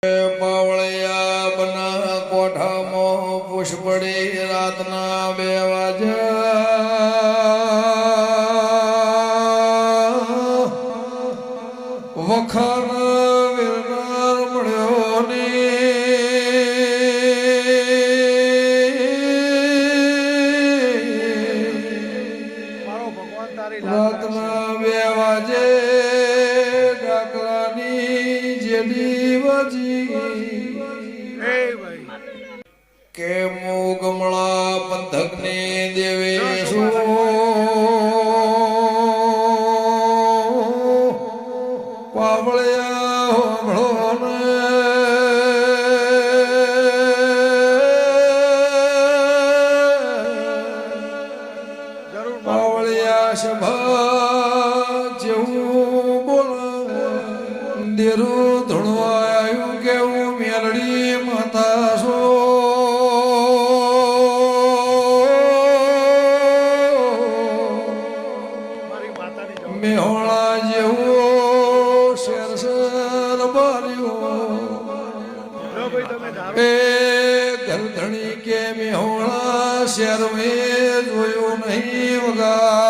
પાવળિયા બના કોઠામાં પુષ્પડી રાતના 2 વાગ્યા વખાણ વિરનાર મળ્યો ને રાતના 2 વાગે ડાકલાની જેડી કે મોગમળા પંથક ને દેવે પાવળિયા હોમળો ને પાવળિયા સભા જેવું બોલ દેરું ધણવાયું કેવું મેલડી માતા છો મેહોણા જેવો શેર બાર્યો એ ગરધણી કે મેહોણા શેર મેં જોયું નહીં વગા